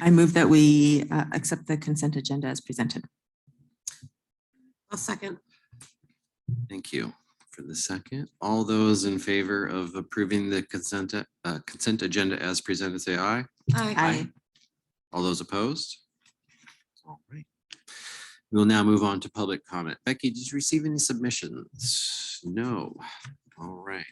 I move that we accept the consent agenda as presented. I'll second. Thank you for the second. All those in favor of approving the consent agenda as presented, say aye. Aye. All those opposed? All right. We'll now move on to public comment. Becky, did you receive any submissions? No. All right.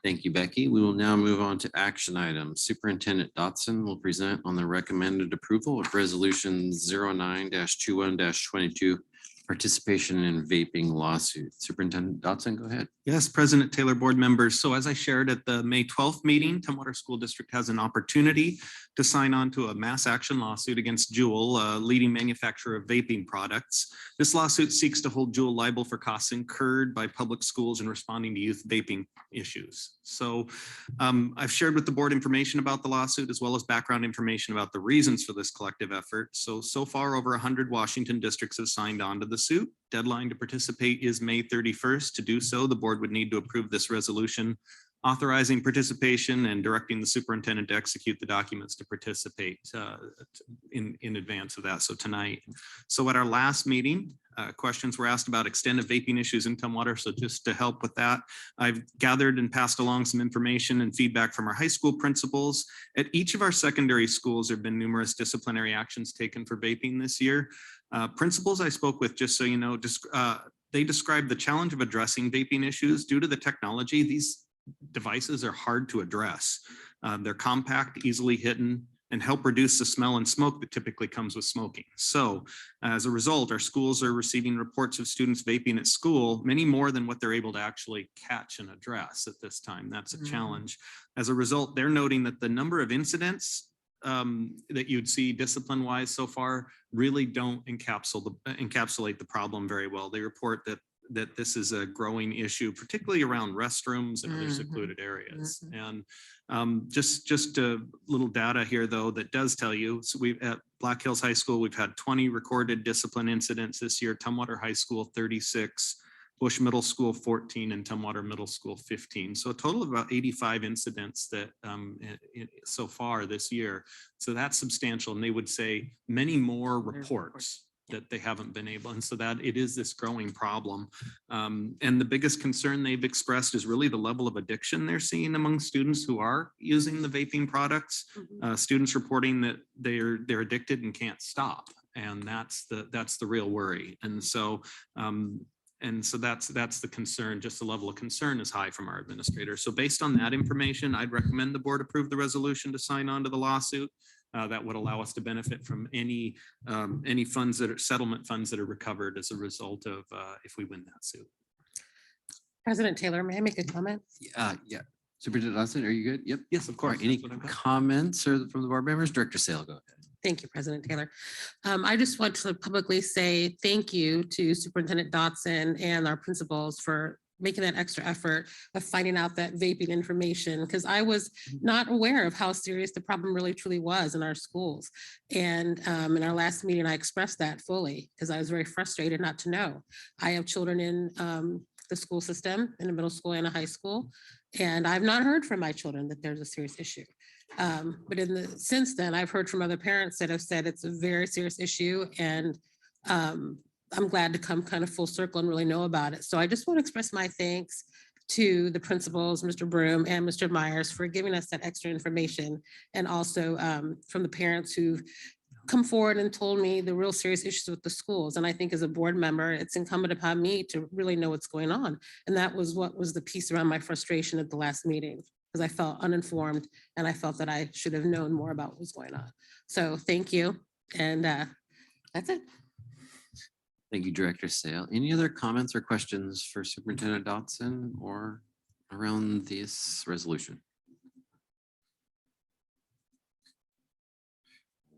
Thank you, Becky. We will now move on to action items. Superintendent Dotson will present on the recommended approval of resolution 09-21-22, participation in vaping lawsuit. Superintendent Dotson, go ahead. Yes, President Taylor, board members. So as I shared at the May 12th meeting, Tumwater School District has an opportunity to sign on to a mass action lawsuit against Juul, a leading manufacturer of vaping products. This lawsuit seeks to hold Juul liable for costs incurred by public schools in responding to youth vaping issues. So I've shared with the board information about the lawsuit as well as background information about the reasons for this collective effort. So far over 100 Washington districts have signed on to the suit. Deadline to participate is May 31st. To do so, the board would need to approve this resolution authorizing participation and directing the superintendent to execute the documents to participate in advance of that. So tonight. So at our last meeting, questions were asked about extended vaping issues in Tumwater. So just to help with that, I've gathered and passed along some information and feedback from our high school principals. At each of our secondary schools, there have been numerous disciplinary actions taken for vaping this year. Principals I spoke with, just so you know, they described the challenge of addressing vaping issues due to the technology. These devices are hard to address. They're compact, easily hidden, and help reduce the smell and smoke that typically comes with smoking. So as a result, our schools are receiving reports of students vaping at school, many more than what they're able to actually catch and address at this time. That's a challenge. As a result, they're noting that the number of incidents that you'd see discipline-wise so far really don't encapsulate the problem very well. They report that this is a growing issue, particularly around restrooms and other secluded areas. And just a little data here, though, that does tell you. So we've at Black Hills High School, we've had 20 recorded discipline incidents this year. Tumwater High School, 36. Bush Middle School 14 and Tumwater Middle School 15. So a total of about 85 incidents that so far this year. So that's substantial. And they would say many more reports that they haven't been able. And so that it is this growing problem. And the biggest concern they've expressed is really the level of addiction they're seeing among students who are using the vaping products. Students reporting that they're addicted and can't stop. And that's the real worry. And so that's the concern. Just the level of concern is high from our administrators. So based on that information, I'd recommend the board approve the resolution to sign on to the lawsuit. That would allow us to benefit from any funds that are settlement funds that are recovered as a result of if we win that suit. President Taylor, may I make a comment? Yeah. Superintendent Dotson, are you good? Yep. Yes, of course. Right. Any comments from the board members? Director Sale, go ahead. Thank you, President Taylor. I just want to publicly say thank you to Superintendent Dotson and our principals for making that extra effort of finding out that vaping information, because I was not aware of how serious the problem really truly was in our schools. And in our last meeting, I expressed that fully because I was very frustrated not to know. I have children in the school system, in a middle school and a high school, and I've not heard from my children that there's a serious issue. But since then, I've heard from other parents that have said it's a very serious issue, and I'm glad to come kind of full circle and really know about it. So I just want to express my thanks to the principals, Mr. Broom and Mr. Myers, for giving us that extra information, and also from the parents who've come forward and told me the real serious issues with the schools. And I think as a board member, it's incumbent upon me to really know what's going on. And that was what was the piece around my frustration at the last meeting, because I felt uninformed and I felt that I should have known more about what was going on. So thank you. And that's it. Thank you, Director Sale. Any other comments or questions for Superintendent Dotson or around this resolution?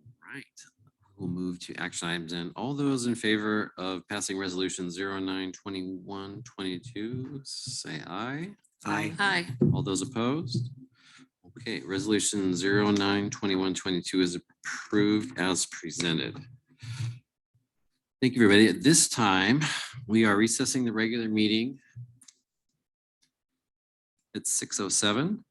All right, we'll move to action items, and all those in favor of passing resolution 09-21-22, say aye. Aye. All those opposed? Okay, resolution 09-21-22 is approved as presented. Thank you, everybody. At this time, we are recessing the regular meeting. It's 6:07.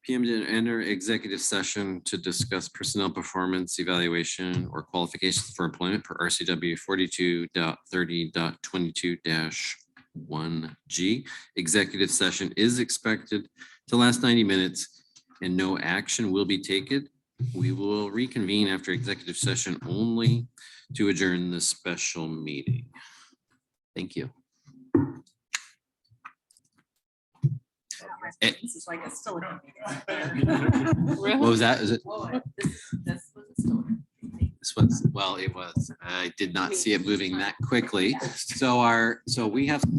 PM to enter executive session to discuss personnel performance evaluation or qualifications for employment per RCW 42.30.22-1G. Executive session is expected to last 90 minutes and no action will be taken. We will reconvene after executive session only to adjourn the special meeting. Thank you. This is like a still. What was that? Is it? This was still. This was, well, it was. I did not see it moving that quickly. So we have